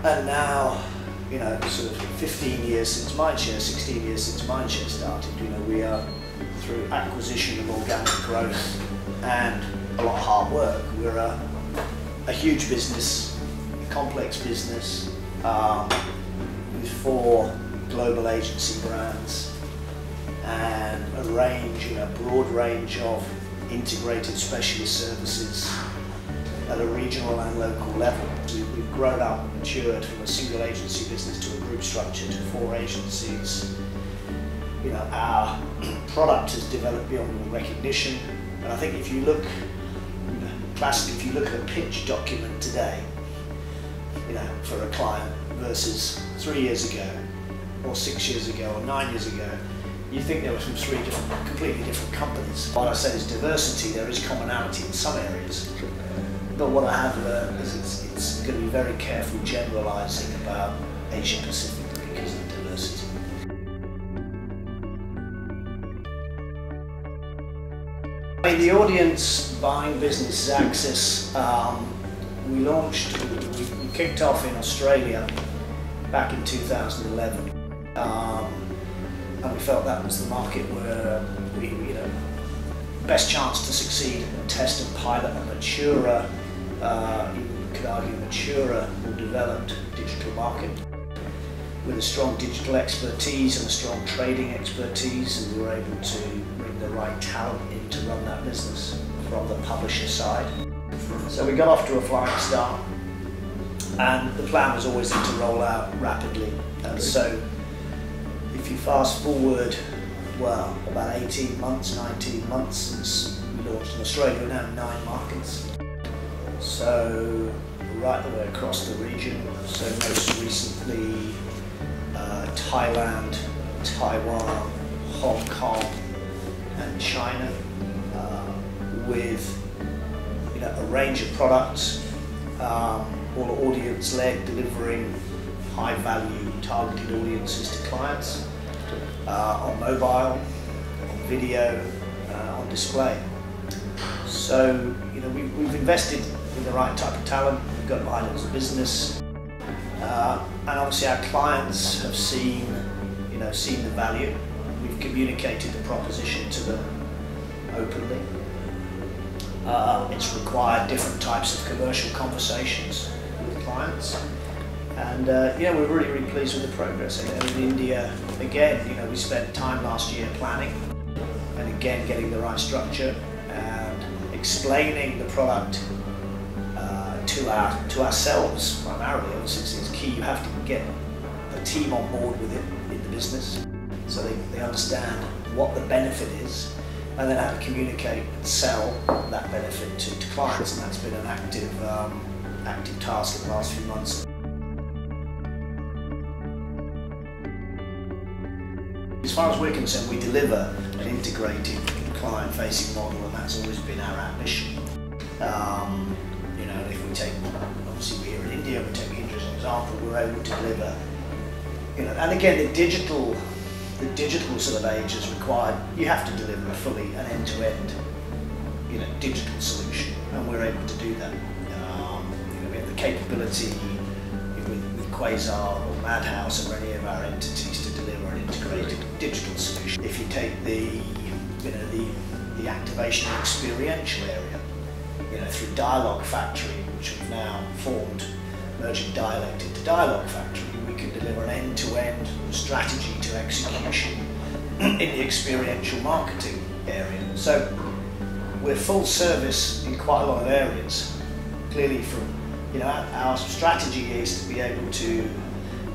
And now, you know, sort of 15 years since Mindshare, 16 years since Mindshare started, you know, we are, through acquisition and organic growth and a lot of hard work, we're a huge business, a complex business, with 4 global agency brands and a range, you know, broad range of integrated specialist services at a regional and local level. We've grown up, matured from a single agency business to a group structure to 4 agencies. You know, our product has developed beyond all recognition, and I think if you look, you know, classically, if you look at a pitch document today, you know, for a client versus 3 years ago, or 6 years ago, or 9 years ago, you think they were from 3 completely different companies. What I say is diversity, there is commonality in some areas. But what I have learned is it's going to be very careful generalising about Asia Pacific because of diversity. I mean, the audience buying business access, we kicked off in Australia back in 2011. And we felt that was the market where we, you know, best chance to succeed and test and pilot a maturer, you could argue maturer or developed digital market with a strong digital expertise and a strong trading expertise, and we were able to bring the right talent in to run that business from the publisher side. So we got off to a flying start, and the plan was always to roll out rapidly. And so if you fast forward, well, about 18 months, 19 months since we launched in Australia, we're now in 9 markets. So right the way across the region, so most recently Thailand, Taiwan, Hong Kong and China, with, you know, a range of products, all audience-led, delivering high-value targeted audiences to clients, on mobile, on video, on display. So, you know, we've invested in the right type of talent, we've got behind it as a business, and obviously our clients have seen the value. We've communicated the proposition to them openly. It's required different types of commercial conversations with clients. And yeah, we're really, really pleased with the progress. And in India, again, you know, we spent time last year planning and again getting the right structure and explaining the product to ourselves primarily. Obviously, it's key. You have to get a team on board with it in the business, so they understand what the benefit is, and then how to communicate and sell that benefit to clients. And that's been an active task in the last few months. As far as we're concerned, we deliver an integrated client-facing model, and that's always been our ambition. You know, if we take, obviously we're here in India, we take India as an example, we're able to deliver, you know, and again, the digital sort of age has required, you have to deliver an end-to-end, you know, digital solution, and we're able to do that. You know, we have the capability with Quasar or Madhouse or any of our entities to deliver an integrated digital solution. If you take the activation and experiential area, you know, through Dialogue Factory, which we've now formed, merging Dialect into Dialogue Factory, we can deliver an end-to-end strategy to execution in the experiential marketing area. So we're full service in quite a lot of areas. Clearly, from, you know, our strategy is to be able to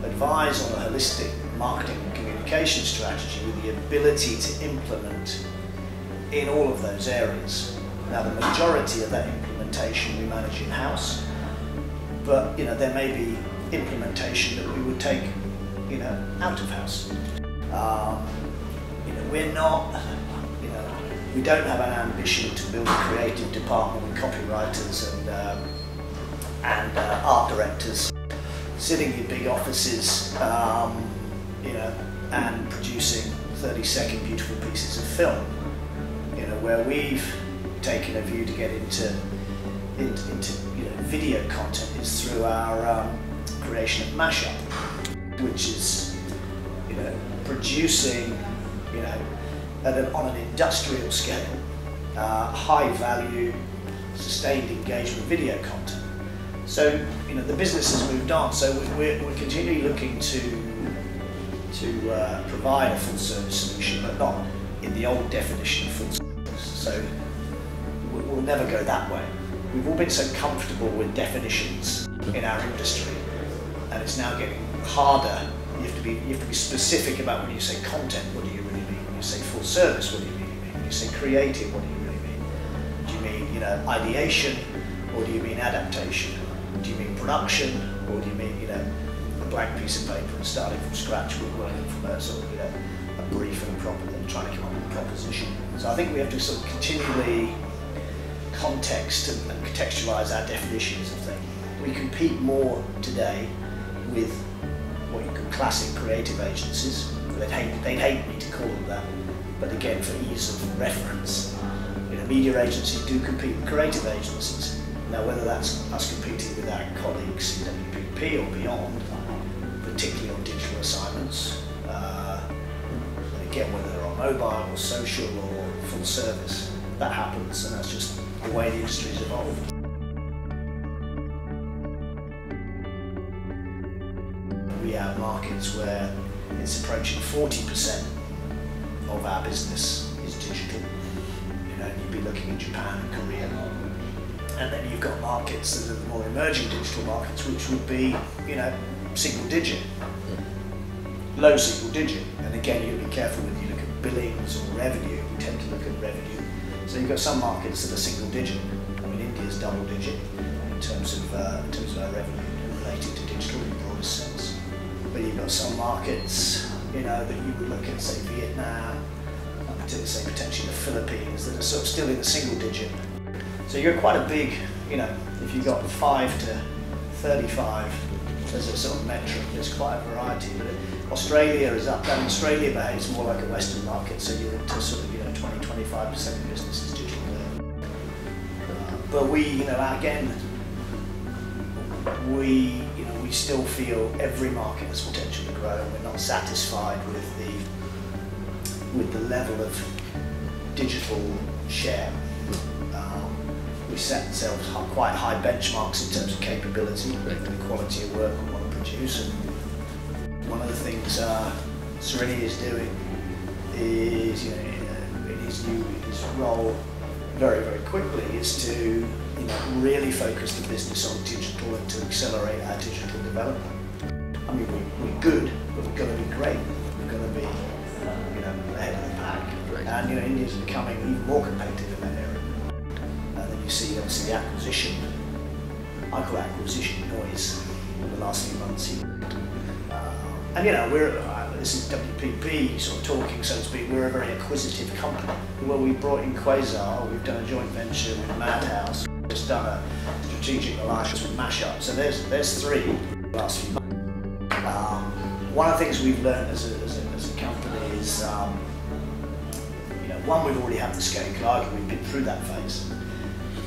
advise on a holistic marketing and communication strategy with the ability to implement in all of those areas. Now, the majority of that implementation we manage in-house, but, you know, there may be implementation that we would take, you know, out of house. You know, we're not, you know, we don't have an ambition to build a creative department with copywriters and art directors sitting in big offices, you know, and producing 30-second beautiful pieces of film. You know, where we've taken a view to get into you know, video content is through our creation of mashup, which is, producing, on an industrial scale, high value, sustained engagement video content. So, the business has moved on. So we're continually looking to provide a full service solution, but not in the old definition of full service. So we'll never go that way. We've all been so comfortable with definitions in our industry, and it's now getting harder. You have to be specific about when you say content, what do you really mean? When you say full service, what do you really mean? When you say creative, what do you really mean? Do you mean, ideation, or do you mean adaptation? Do you mean production, or do you mean, a blank piece of paper and starting from scratch, working from a sort of, a brief and trying to come up with a proposition? So I think we have to sort of continually context and contextualize our definitions of things. We compete more today with what you call classic creative agencies. They'd hate me to call them that, but again, for ease of reference, media agencies do compete with creative agencies. Now, whether that's us competing with our colleagues in WPP or beyond, particularly on digital assignments, and again, whether they're on mobile or social or full service, that happens, and that's just the way the industry's evolved. We have markets where it's approaching 40% of our business is digital. You'd be looking at Japan and Korea. And then you've got markets that are the more emerging digital markets, which would be, single digit, low single digit. And again, you've got to be careful when you look at billings or revenue. We tend to look at revenue. So you've got some markets that are single digit. I mean, India's double digit in terms of our revenue related to digital in the broadest sense. But you've got some markets, that you would look at, say, Vietnam, say potentially the Philippines, that are sort of still in the single digit. So you're quite a big, if you've got 5 to 35 as a sort of metric, there's quite a variety. But Australia is up, and Australia behaves more like a Western market, so you're into sort of 20-25% of business is digital there. But we, again, we still feel every market has potential to grow, and we're not satisfied with the level of digital share. We set ourselves quite high benchmarks in terms of capability and the quality of work we want to produce. And one of the things Srini is doing is, in his role, very, very quickly, is to really focus the business on digital and to accelerate our digital development. I mean, we're good, but we've got to be great. We've got to be ahead of the pack. And India's becoming even more competitive in that area. And then you see obviously the acquisition, I call acquisition noise in the last few months. And this is WPP sort of talking, so to speak. We're a very acquisitive company. Well, we brought in Quasar, we've done a joint venture with Madhouse, we've just done a strategic alliance with Mashup. So there's 3 in the last few months. One of the things we've learned as a company is, one, we've already had the scale. You could argue we've been through that phase.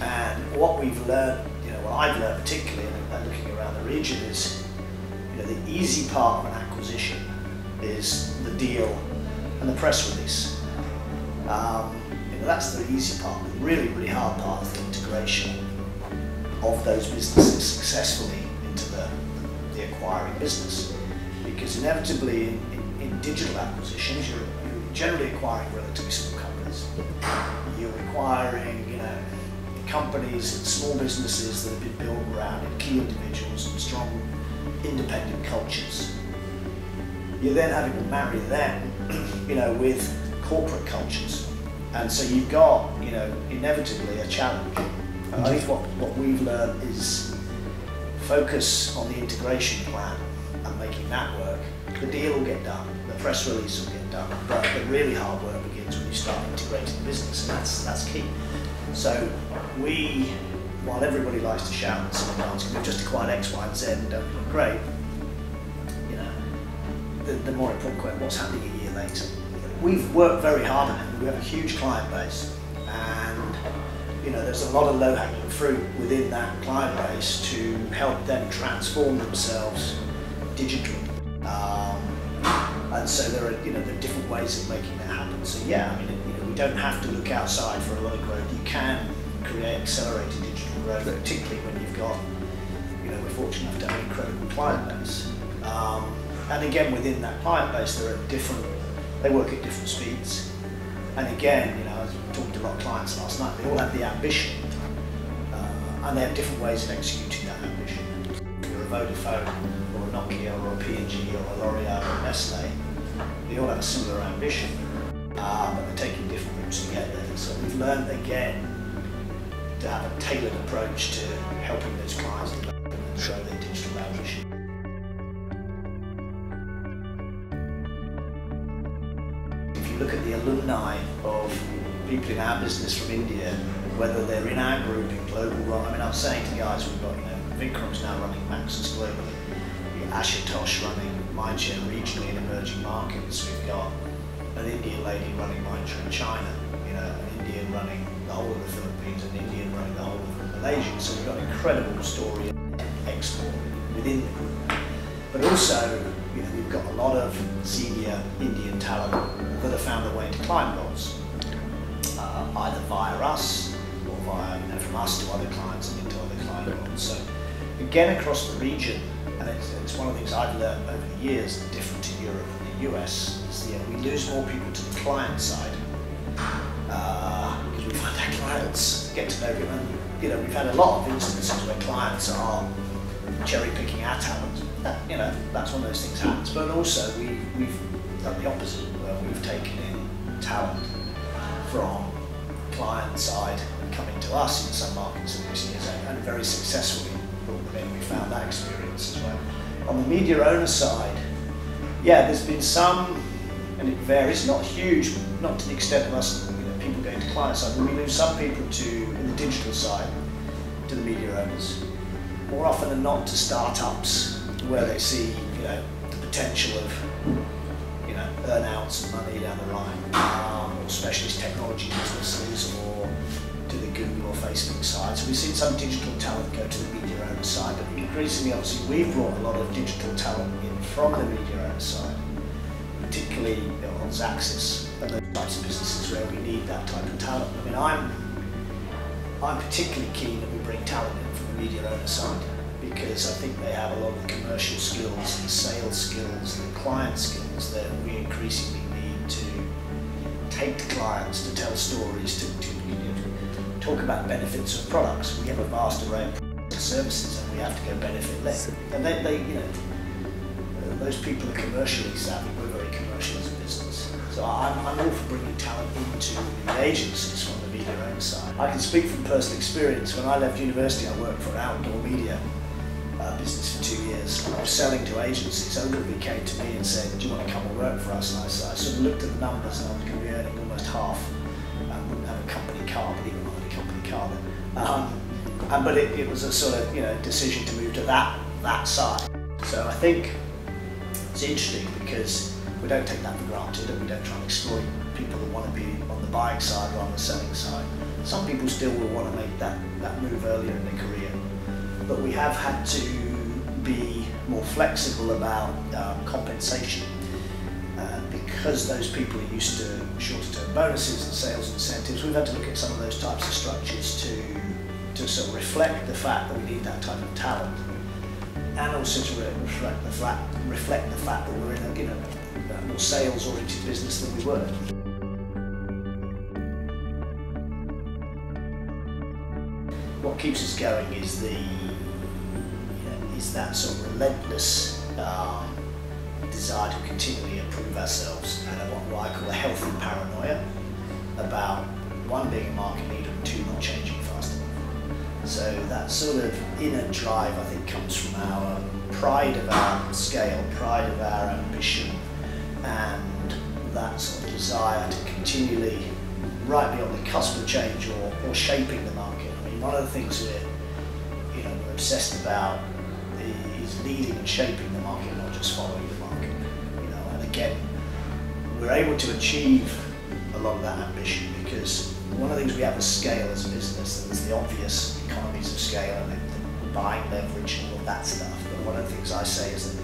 And what we've learned, what I've learned particularly, and looking around the region, is, the easy part of an acquisition is the deal and the press release. That's the easy part. The really, really hard part is the integration of those businesses successfully into the acquiring business. Because inevitably in digital acquisitions, you're generally acquiring relatively small companies. You're acquiring, companies and small businesses that have been built around key individuals and strong independent cultures. You're then having to marry them, with corporate cultures. And so you've got, inevitably a challenge. And I think what we've learned is focus on the integration plan and making that work. The deal will get done, the press release will get done, but the really hard work begins when you start integrating the business, and that's key. So while everybody likes to shout and sing and dance, we've just acquired X, Y, and Z and don't look great, the more important question, what's happening a year later? We've worked very hard on it. We have a huge client base, and there's a lot of low-hanging fruit within that client base to help them transform themselves digitally. And so there are, there are different ways of making that happen. So yeah, I mean, we don't have to look outside for a lot of growth. You can create accelerated digital growth, particularly when you've got, we're fortunate enough to have an incredible client base. And again, within that client base, there are they work at different speeds. And again, I talked to a lot of clients last night, they all have the ambition, and they have different ways of executing that ambition. If you're a Vodafone, or a Nokia, or a P&G, or a L'Oreal, or a Nestle, they all have a similar ambition, but they're taking different routes to get there. So we've learned again to have a tailored approach to helping those clients develop and show their digital ambition. If you look at the alumni of people in our business from India, whether they're in our group in global, I mean, I was saying to the guys, we've got, Vikram's now running Maxus globally, Ashutosh running Mindshare regionally in emerging markets, we've got an Indian lady running Mindshare in China, an Indian running the whole of the Philippines, an Indian running the whole of Malaysia. So we've got an incredible story of export within the group. But also, we've got a lot of senior Indian talent that have found their way into client roles, either via us or via, from us to other clients and into other client roles. So again, across the region, and it's one of the things I've learned over the years, different to Europe and the US, is we lose more people to the client side because we find our clients get to know them, and we've had a lot of instances where clients are cherry picking our talent. That's one of those things happens. But also we've done the opposite, where we've taken in talent from client side and coming to us in some markets in recent years, and very successfully brought them in. We found that experience as well. On the media owner side, yeah, there's been some, and it varies, not huge, not to the extent of us, people going to client side, but we lose some people in the digital side, to the media owners. More often than not to startups, where they see, the potential of, earnouts and money down the line, or specialist technology businesses, or to the Google or Facebook side. So we've seen some digital talent go to the media owner side, but increasingly, obviously, we've brought a lot of digital talent in from the media owner side, particularly on Xaxis and those types of businesses where we need that type of talent. I mean, I'm particularly keen that we bring talent in from the media owner side, because I think they have a lot of the commercial skills, the sales skills, the client skills that we increasingly need to take to clients, to tell stories, to talk about benefits of products. We have a vast array of products and services, and we have to go benefit led. And they those people are commercially savvy. We're very commercial as a business. So I'm all for bringing talent into the agencies from the media owner side. I can speak from personal experience. When I left university, I worked for an outdoor media business for 2 years. I was selling to agencies. Ogilvy came to me and said, "Do you want to come and work for us?" And I sort of looked at the numbers, and I was going to be earning almost half. I wouldn't have a company car, but even not a company car then. But it was a sort of decision to move to that side. So I think it's interesting because we don't take that for granted, and we don't try and exploit people that want to be on the buying side rather than the selling side. Some people still will want to make that move earlier in their career, but we have had to be more flexible about compensation, because those people are used to shorter term bonuses and sales incentives. We've had to look at some of those types of structures to sort of reflect the fact that we need that type of talent, and also to reflect the fact that we're in a more sales oriented business than we were. What keeps us going is that sort of relentless desire to continually improve ourselves, and what I call a healthy paranoia about, one, being a market leader, and two, not changing fast enough. So that sort of inner drive, I think, comes from our pride of our scale, pride of our ambition, and that sort of desire to continually, right be on the cusp of change or shaping the market. I mean, one of the things we're obsessed about is leading and shaping the market, not just following the market. And again, we're able to achieve a lot of that ambition because One of the things we have is scale as a business, and there's the obvious economies of scale and the buying leverage and all of that stuff. But one of the things I say is that,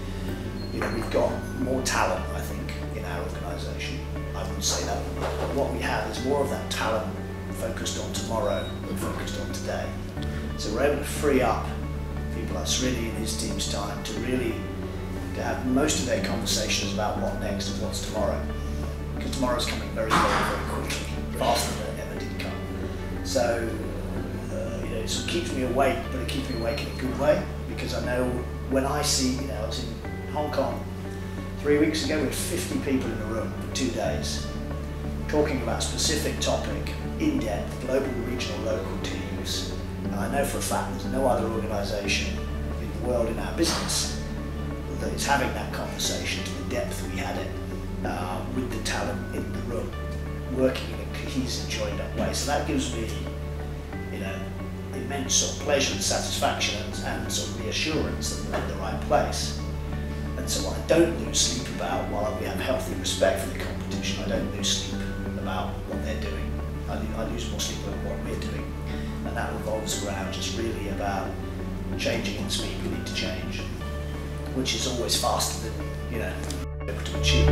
you know, we've got more talent, I think, in our organisation. I wouldn't say that. But what we have is more of that talent focused on tomorrow than focused on today. So we're able to free up people like Srini and his team's time to really to have most of their conversations about what next and what's tomorrow. Because tomorrow's coming very, very, very quickly, faster than it ever did come. So, you know, it sort of keeps me awake, but it keeps me awake in a good way, because I know when I see, you know, I was in Hong Kong 3 weeks ago with 50 people in a room for 2 days, talking about a specific topic, in-depth, global, regional, local teams. And I know for a fact there's no other organisation in the world in our business that is having that conversation to the depth we had it with the talent in the room, working in a cohesive, joined up way. So that gives me, you know, immense sort of pleasure and satisfaction and sort of reassurance that we're in the right place. And so I don't lose sleep about, while we have healthy respect for the competition, I don't lose sleep about what they're doing. I lose more sleep about what we're doing. And that revolves around just really about changing at the speed we need to change, which is always faster than, you know, able to achieve.